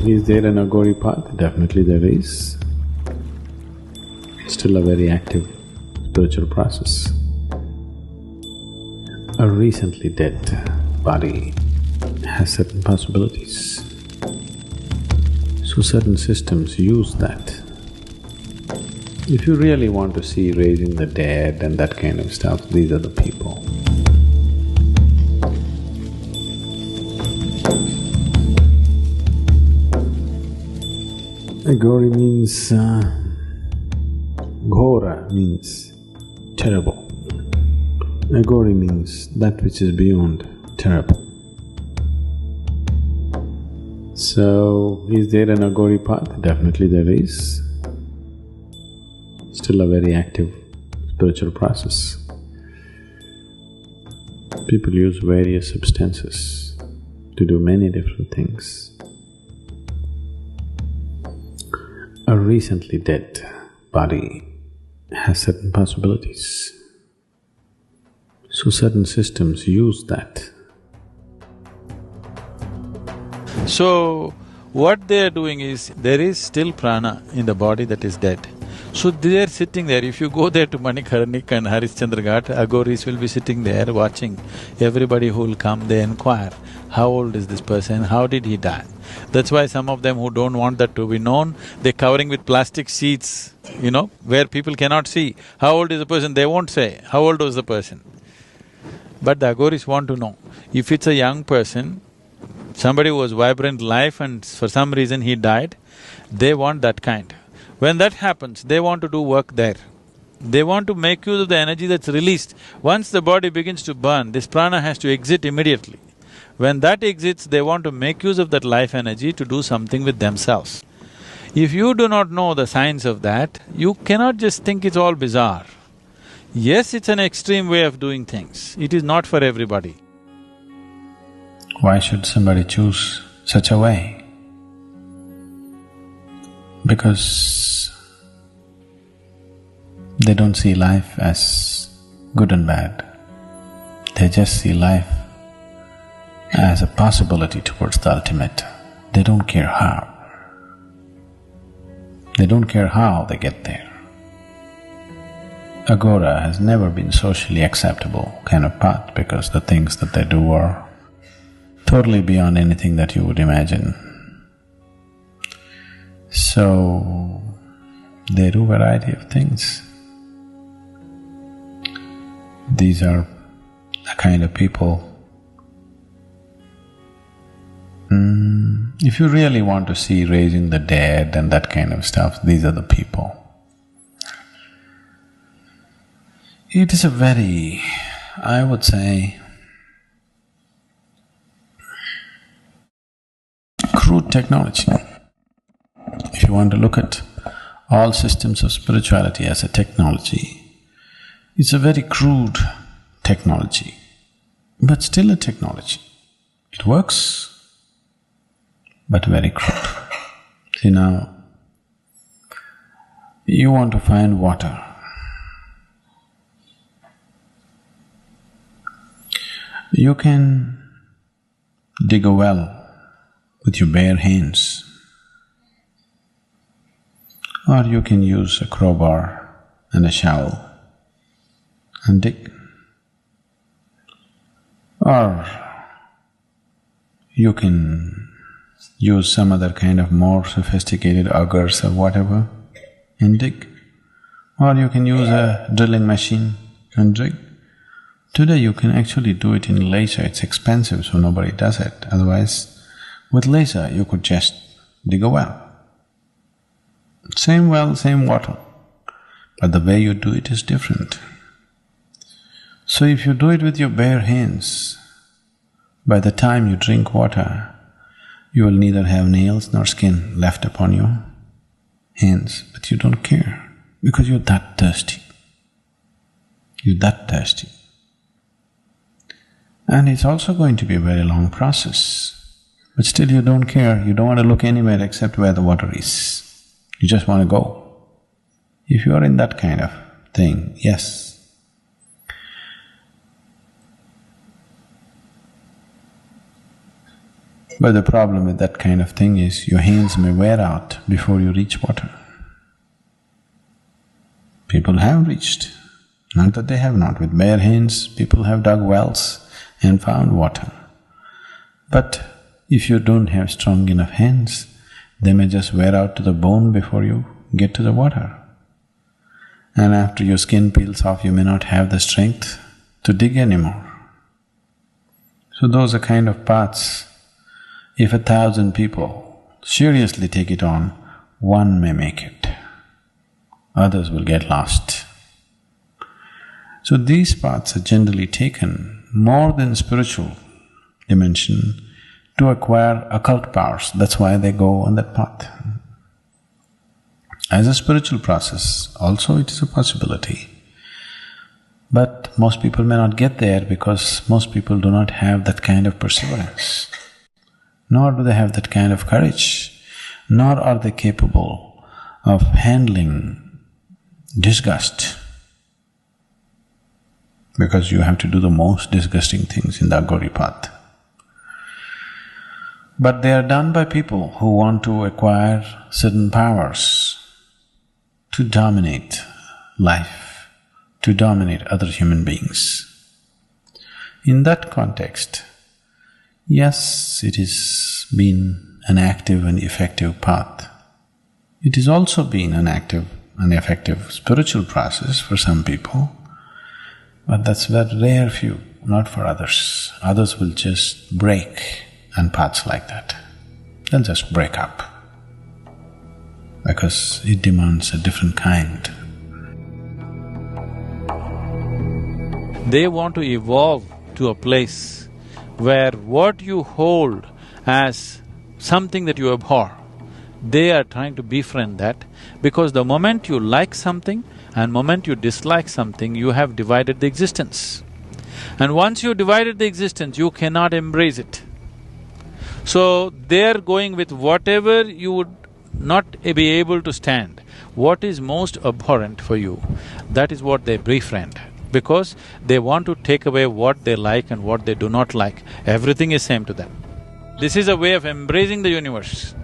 Is there an Aghori path? Definitely there is. Still a very active spiritual process. A recently dead body has certain possibilities. So certain systems use that. If you really want to see raising the dead and that kind of stuff, these are the people. Aghori means… Ghora means terrible. Aghori means that which is beyond terrible. So, is there an Aghori path? Definitely there is. Still a very active spiritual process. People use various substances to do many different things. A recently dead body has certain possibilities. So certain systems use that. So, what they are doing is, there is still prana in the body that is dead. So they are sitting there. If you go there to Manikarnik and Harishchandra Ghat, Aghoris will be sitting there watching everybody who will come, they inquire, how old is this person, how did he die? That's why some of them who don't want that to be known, they're covering with plastic sheets, where people cannot see. How old is the person? They won't say, how old was the person? But the Aghoris want to know. If it's a young person, somebody who was vibrant life and for some reason he died, they want that kind. When that happens, they want to do work there. They want to make use of the energy that's released. Once the body begins to burn, this prana has to exit immediately. When that exits, they want to make use of that life energy to do something with themselves. If you do not know the science of that, you cannot just think it's all bizarre. Yes, it's an extreme way of doing things. It is not for everybody. Why should somebody choose such a way? Because they don't see life as good and bad. They just see life as a possibility towards the ultimate. They don't care how. They don't care how they get there. Aghora has never been socially acceptable kind of path because the things that they do are totally beyond anything that you would imagine. So, they do variety of things. These are the kind of people… if you really want to see raising the dead and that kind of stuff, these are the people. It is a very, I would say, crude technology. If you want to look at all systems of spirituality as a technology, it's a very crude technology, but still a technology. It works, but very crude. See now, you want to find water. You can dig a well with your bare hands, or you can use a crowbar and a shovel and dig. Or you can use some other kind of more sophisticated augers or whatever and dig. Or you can use a drilling machine and dig. Today you can actually do it in laser, it's expensive so nobody does it, otherwise with laser you could just dig a well. Same well, same water, but the way you do it is different. So if you do it with your bare hands, by the time you drink water, you will neither have nails nor skin left upon your hands, but you don't care because you're that thirsty. You're that thirsty. And it's also going to be a very long process, but still you don't care, you don't want to look anywhere except where the water is. You just want to go. If you are in that kind of thing, yes. But the problem with that kind of thing is your hands may wear out before you reach water. People have reached, not that they have not. With bare hands, people have dug wells and found water. But if you don't have strong enough hands, they may just wear out to the bone before you get to the water. And after your skin peels off, you may not have the strength to dig anymore. So those are kind of paths. If 1,000 people seriously take it on, one may make it, others will get lost. So these paths are generally taken more than spiritual dimension to acquire occult powers, that's why they go on that path. As a spiritual process, also it is a possibility. But most people may not get there because most people do not have that kind of perseverance, nor do they have that kind of courage, nor are they capable of handling disgust, because you have to do the most disgusting things in the Aghori path. But they are done by people who want to acquire certain powers to dominate life, to dominate other human beings. In that context, yes, it has been an active and effective path. It has also been an active and effective spiritual process for some people, but that's very rare few, not for others. Others will just break on paths like that. They'll just break up because it demands a different kind. They want to evolve to a place where what you hold as something that you abhor, they are trying to befriend that, because the moment you like something and moment you dislike something, you have divided the existence. And once you divided the existence, you cannot embrace it. So, they're going with whatever you would not be able to stand. What is most abhorrent for you, that is what they befriend, because they want to take away what they like and what they do not like. Everything is same to them. This is a way of embracing the universe.